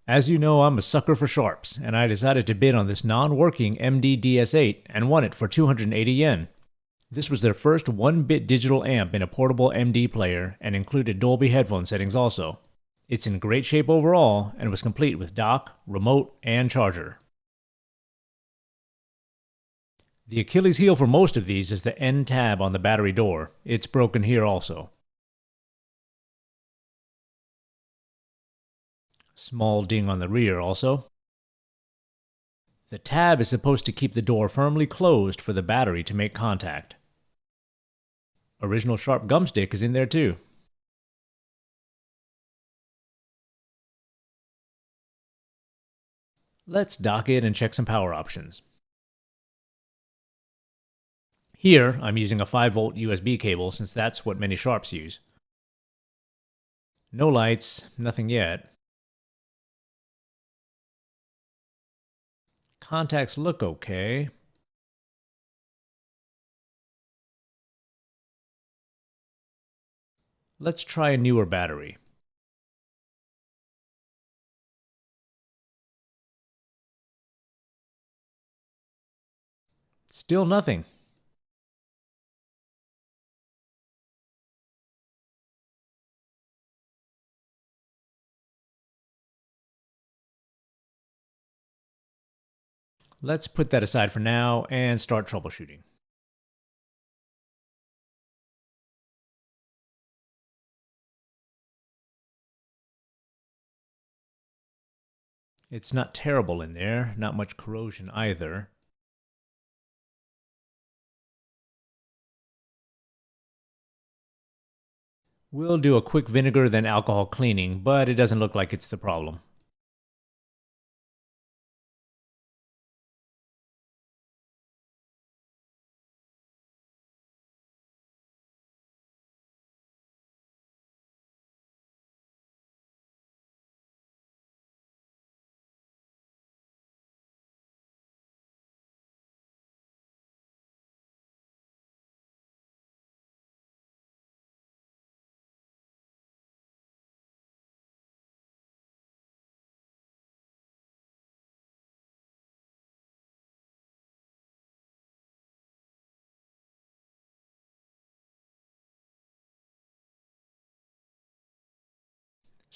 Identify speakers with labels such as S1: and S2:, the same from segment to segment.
S1: As you know, I'm a sucker for Sharps, and I decided to bid on this non-working MD-DS8 and won it for 280 yen. This was their first 1-bit digital amp in a portable MD player and included Dolby headphone settings also. It's in great shape overall and was complete with dock, remote, and charger. The Achilles heel for most of these is the end tab on the battery door. It's broken here also. Small ding on the rear also. The tab is supposed to keep the door firmly closed for the battery to make contact. Original Sharp gumstick is in there too. Let's dock it and check some power options. Here, I'm using a 5-volt USB cable since that's what many Sharps use. No lights, nothing yet. Contacts look okay. Let's try a newer battery. Still nothing. Let's put that aside for now and start troubleshooting. It's not terrible in there, not much corrosion either. We'll do a quick vinegar then alcohol cleaning, but it doesn't look like it's the problem.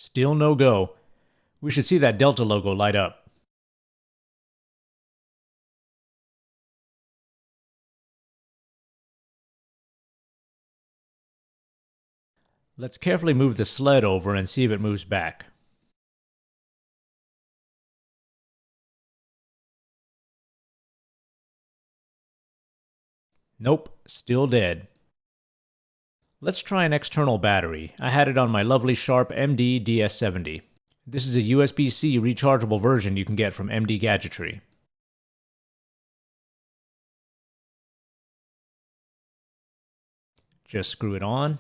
S1: Still no go. We should see that Delta logo light up. Let's carefully move the sled over and see if it moves back. Nope, still dead. Let's try an external battery. I had it on my lovely Sharp MD-DS8. This is a USB-C rechargeable version you can get from MD Gadgetry. Just screw it on.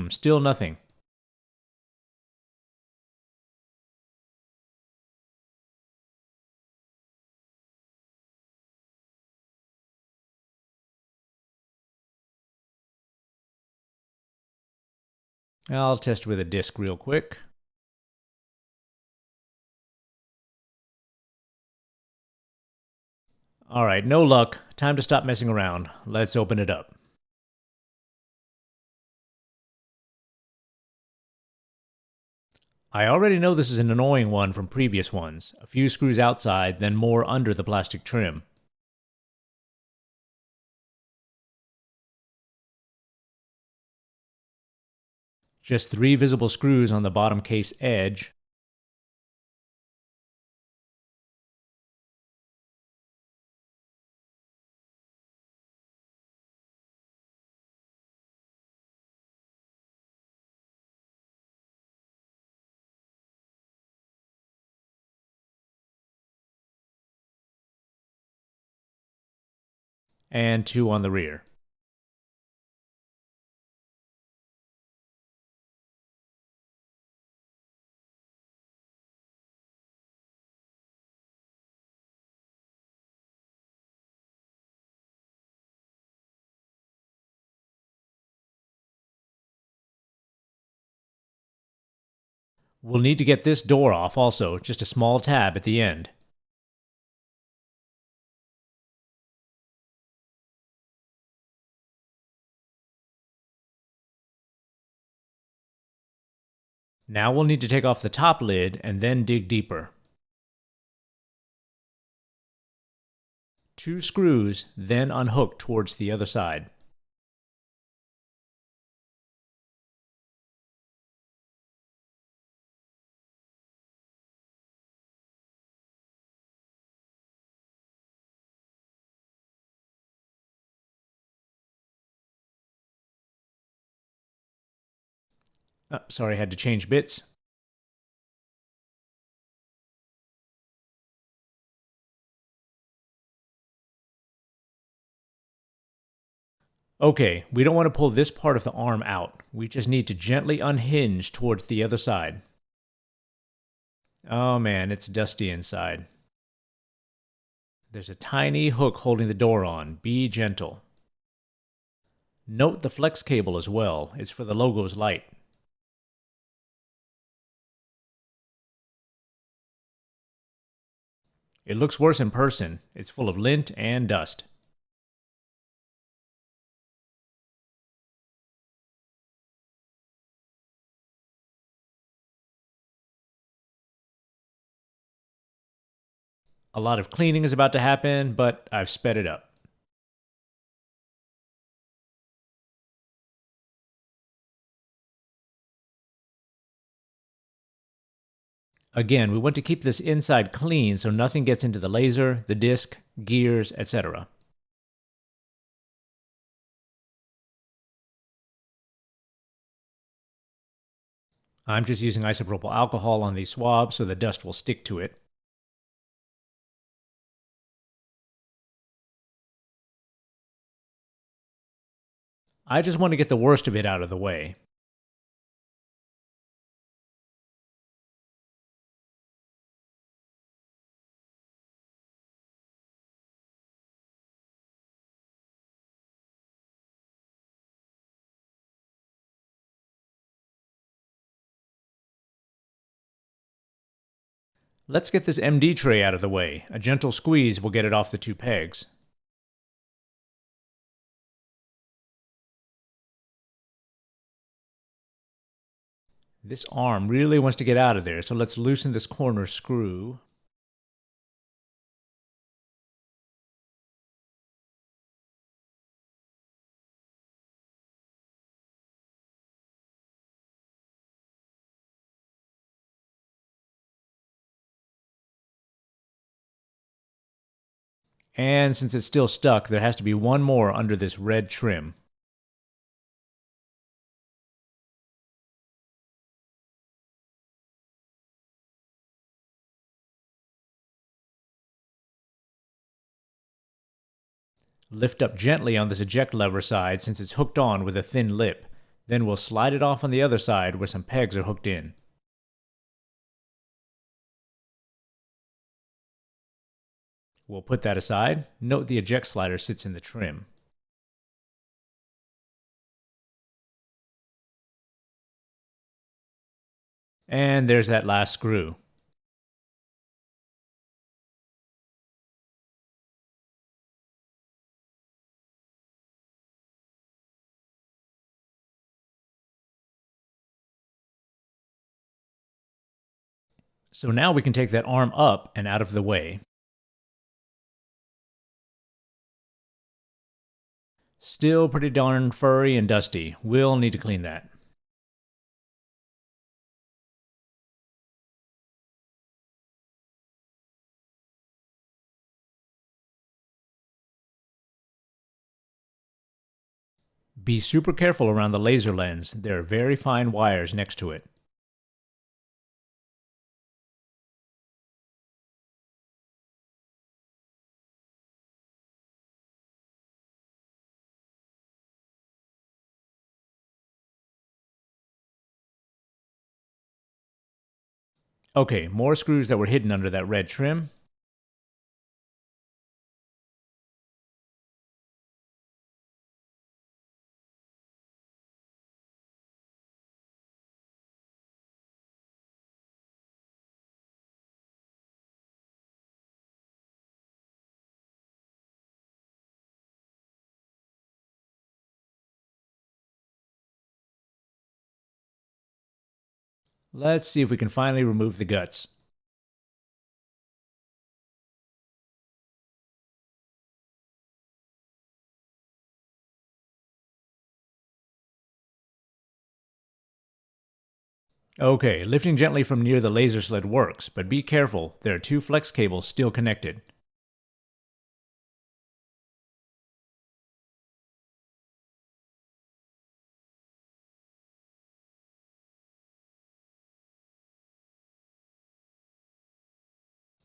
S1: Still nothing. I'll test with a disc real quick. Alright, no luck. Time to stop messing around. Let's open it up. I already know this is an annoying one from previous ones. A few screws outside, then more under the plastic trim. Just 3 visible screws on the bottom case edge. And 2 on the rear. We'll need to get this door off also, just a small tab at the end. Now we'll need to take off the top lid and then dig deeper. 2 screws, then unhook towards the other side. Sorry, I had to change bits. Okay, we don't want to pull this part of the arm out. We just need to gently unhinge towards the other side. Oh man, it's dusty inside. There's a tiny hook holding the door on. Be gentle. Note the flex cable as well. It's for the logo's light. It looks worse in person. It's full of lint and dust. A lot of cleaning is about to happen, but I've sped it up. Again, we want to keep this inside clean so nothing gets into the laser, the disc, gears, etc. I'm just using isopropyl alcohol on these swabs so the dust will stick to it. I just want to get the worst of it out of the way. Let's get this MD tray out of the way. A gentle squeeze will get it off the 2 pegs. This arm really wants to get out of there, so let's loosen this corner screw. And since it's still stuck, there has to be one more under this red trim. Lift up gently on this eject lever side since it's hooked on with a thin lip. Then we'll slide it off on the other side where some pegs are hooked in. We'll put that aside. Note the eject slider sits in the trim. And there's that last screw. So now we can take that arm up and out of the way. Still pretty darn furry and dusty. We'll need to clean that. Be super careful around the laser lens. There are very fine wires next to it. Okay, more screws that were hidden under that red trim. Let's see if we can finally remove the guts. Okay, lifting gently from near the laser sled works, but be careful, there are two flex cables still connected.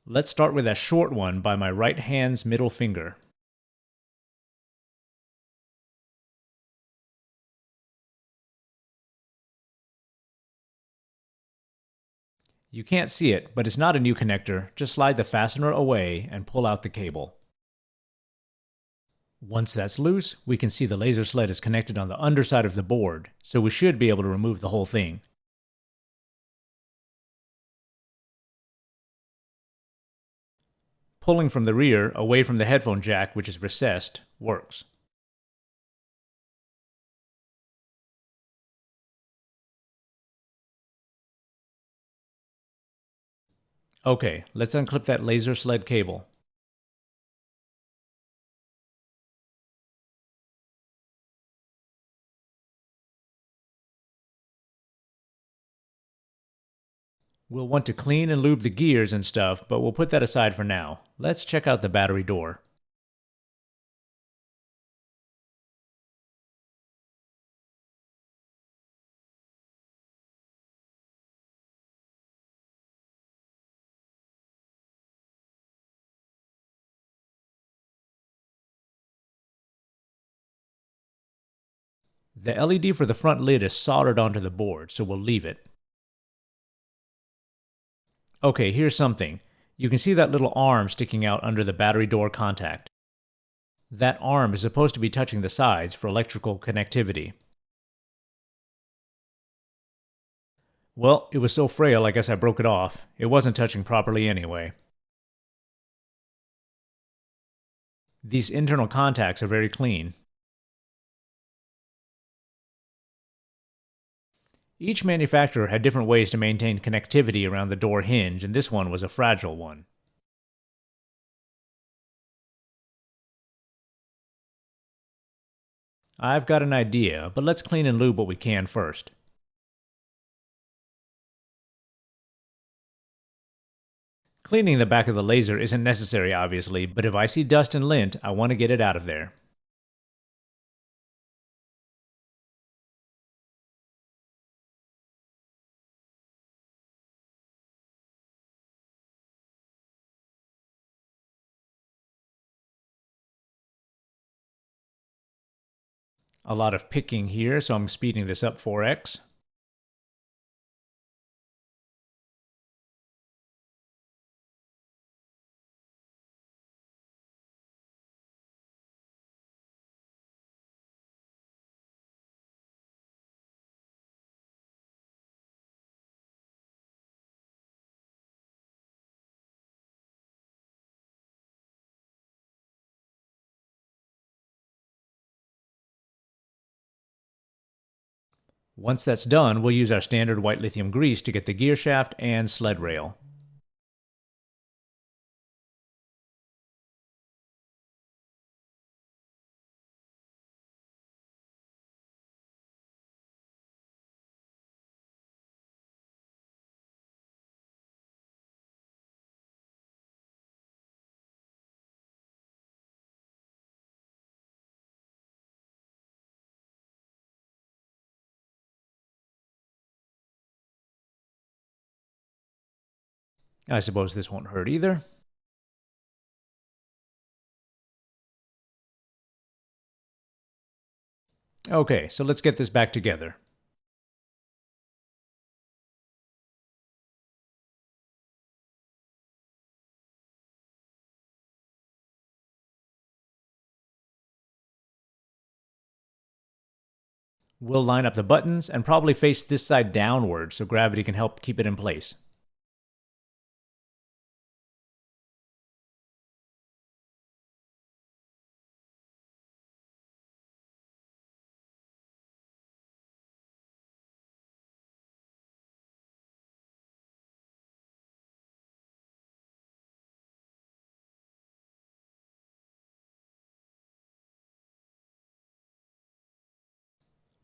S1: Let's start with that short one by my right hand's middle finger. You can't see it, but it's not a new connector. Just slide the fastener away and pull out the cable. Once that's loose, we can see the laser sled is connected on the underside of the board, so we should be able to remove the whole thing. Pulling from the rear, away from the headphone jack, which is recessed, works. Okay, let's unclip that laser sled cable. We'll want to clean and lube the gears and stuff, but we'll put that aside for now. Let's check out the battery door. The LED for the front lid is soldered onto the board, so we'll leave it. Okay, here's something. You can see that little arm sticking out under the battery door contact. That arm is supposed to be touching the sides for electrical connectivity. Well, it was so frail I guess I broke it off. It wasn't touching properly anyway. These internal contacts are very clean. Each manufacturer had different ways to maintain connectivity around the door hinge, and this one was a fragile one. I've got an idea, but let's clean and lube what we can first. Cleaning the back of the laser isn't necessary, obviously, but if I see dust and lint, I want to get it out of there. A lot of picking here, so I'm speeding this up 4x. Once that's done, we'll use our standard white lithium grease to get the gear shaft and sled rail. I suppose this won't hurt either. Okay, so let's get this back together. We'll line up the buttons and probably face this side downward so gravity can help keep it in place.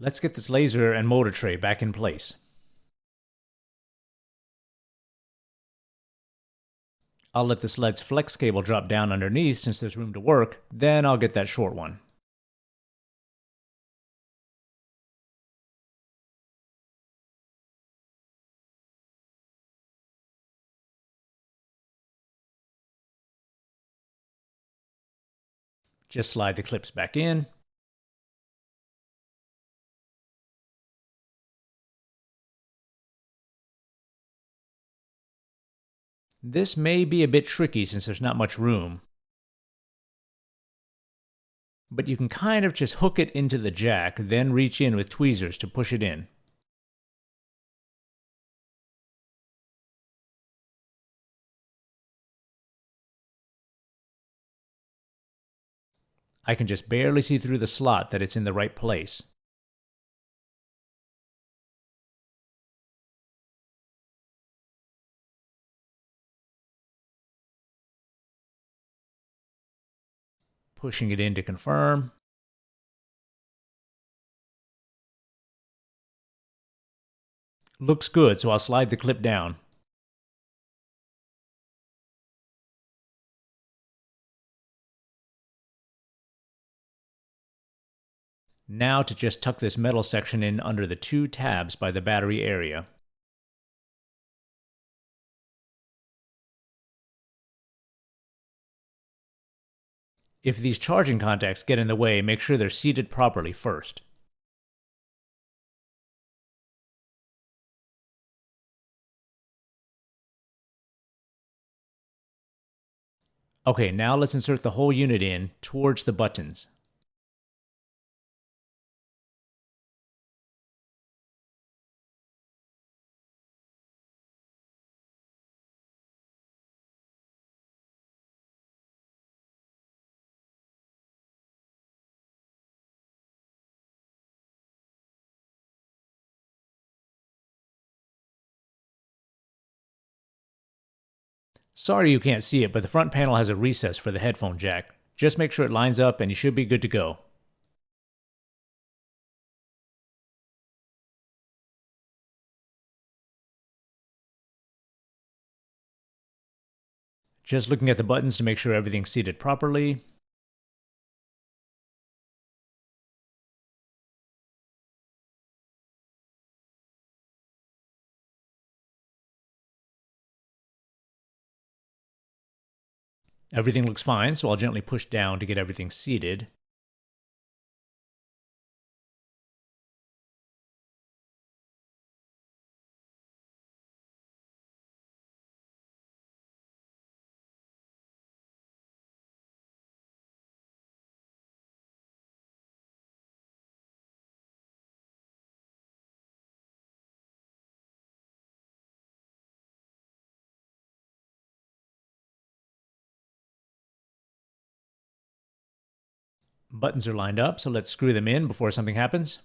S1: Let's get this laser and motor tray back in place. I'll let the sled's flex cable drop down underneath since there's room to work, then I'll get that short one. Just slide the clips back in. This may be a bit tricky since there's not much room, but you can kind of just hook it into the jack, then reach in with tweezers to push it in. I can just barely see through the slot that it's in the right place. Pushing it in to confirm. Looks good, so I'll slide the clip down. Now to just tuck this metal section in under the two tabs by the battery area. If these charging contacts get in the way, make sure they're seated properly first. Okay, now let's insert the whole unit in towards the buttons. Sorry you can't see it, but the front panel has a recess for the headphone jack. Just make sure it lines up and you should be good to go. Just looking at the buttons to make sure everything's seated properly. Everything looks fine, so I'll gently push down to get everything seated. Buttons are lined up, so let's screw them in before something happens.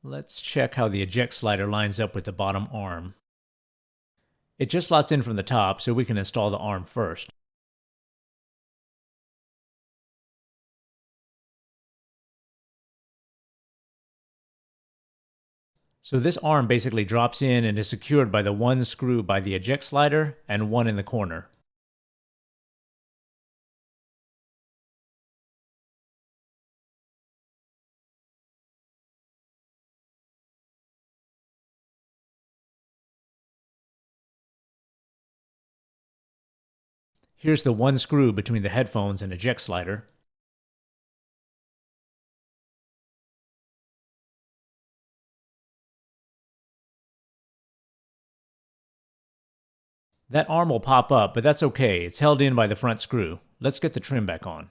S1: Let's check how the eject slider lines up with the bottom arm. It just slots in from the top, so we can install the arm first. So this arm basically drops in and is secured by the one screw by the eject slider and one in the corner. Here's the one screw between the headphones and eject slider. That arm will pop up, but that's okay. It's held in by the front screw. Let's get the trim back on.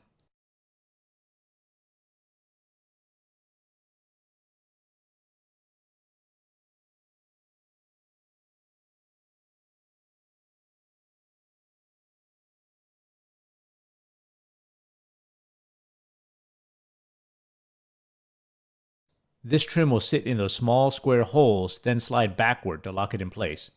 S1: This trim will sit in those small square holes, then slide backward to lock it in place.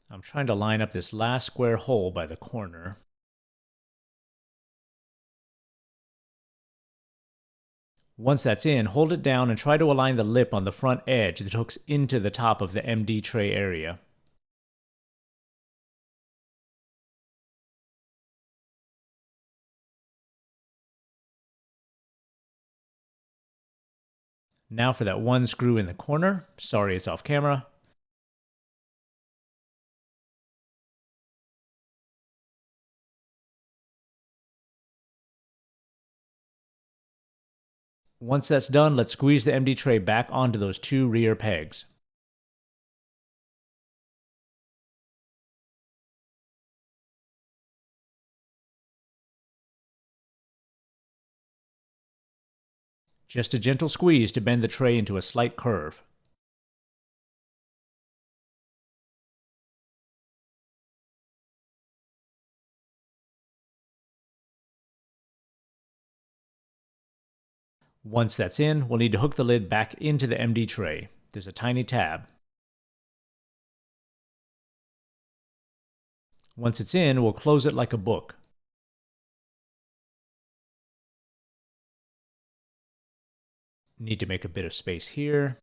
S1: I'm trying to line up this last square hole by the corner. Once that's in, hold it down and try to align the lip on the front edge that hooks into the top of the MD tray area. Now for that one screw in the corner. Sorry it's off camera. Once that's done, let's squeeze the MD tray back onto those two rear pegs. Just a gentle squeeze to bend the tray into a slight curve. Once that's in, we'll need to hook the lid back into the MD tray. There's a tiny tab. Once it's in, we'll close it like a book. Need to make a bit of space here.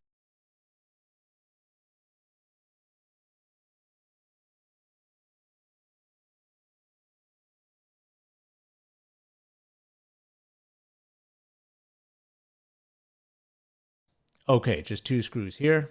S1: Okay, just two screws here.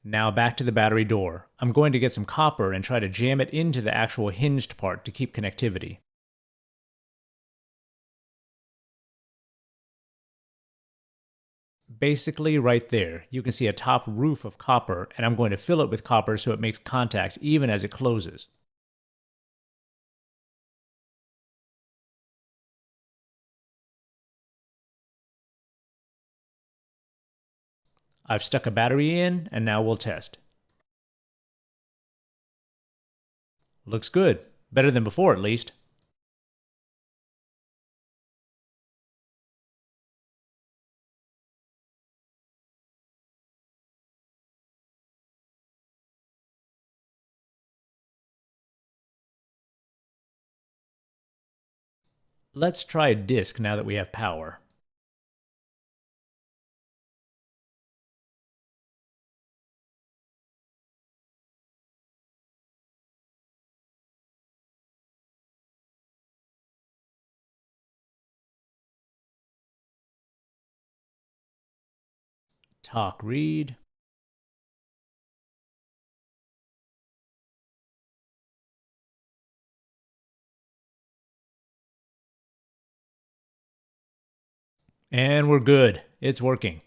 S1: Now back to the battery door. I'm going to get some copper and try to jam it into the actual hinged part to keep connectivity. Basically right there, you can see a top roof of copper, and I'm going to fill it with copper so it makes contact even as it closes. I've stuck a battery in, and now we'll test. Looks good. Better than before, at least. Let's try a disc now that we have power. Talk read. And we're good. It's working.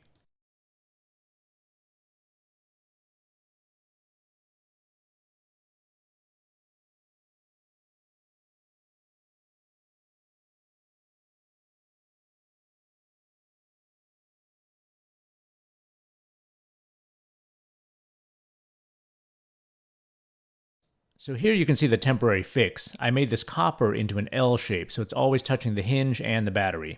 S1: So here you can see the temporary fix. I made this copper into an L shape, so it's always touching the hinge and the battery.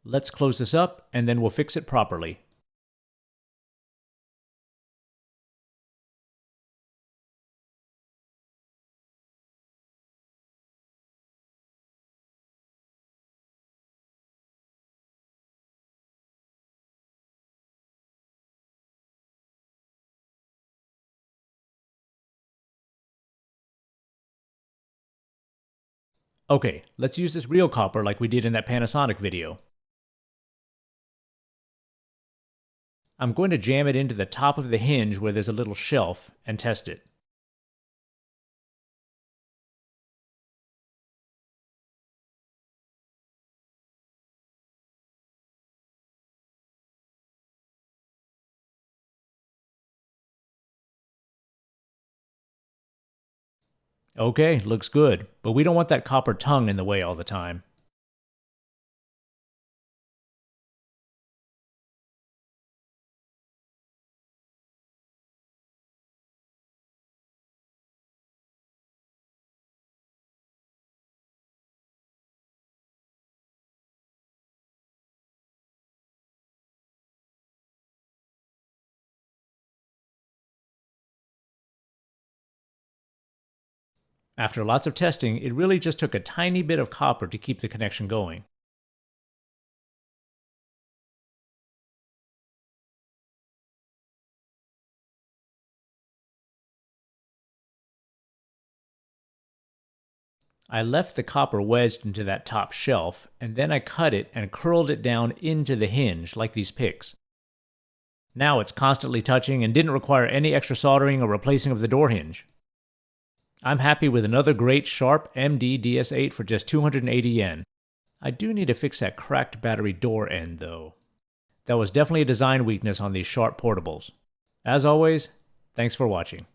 S1: Let's close this up and then we'll fix it properly. Okay, let's use this real copper like we did in that Panasonic video. I'm going to jam it into the top of the hinge where there's a little shelf and test it. Okay, looks good, but we don't want that copper tongue in the way all the time. After lots of testing, it really just took a tiny bit of copper to keep the connection going. I left the copper wedged into that top shelf, and then I cut it and curled it down into the hinge like these picks. Now it's constantly touching and didn't require any extra soldering or replacing of the door hinge. I'm happy with another great Sharp MD-DS8 for just 280 yen. I do need to fix that cracked battery door end though. That was definitely a design weakness on these Sharp portables. As always, thanks for watching.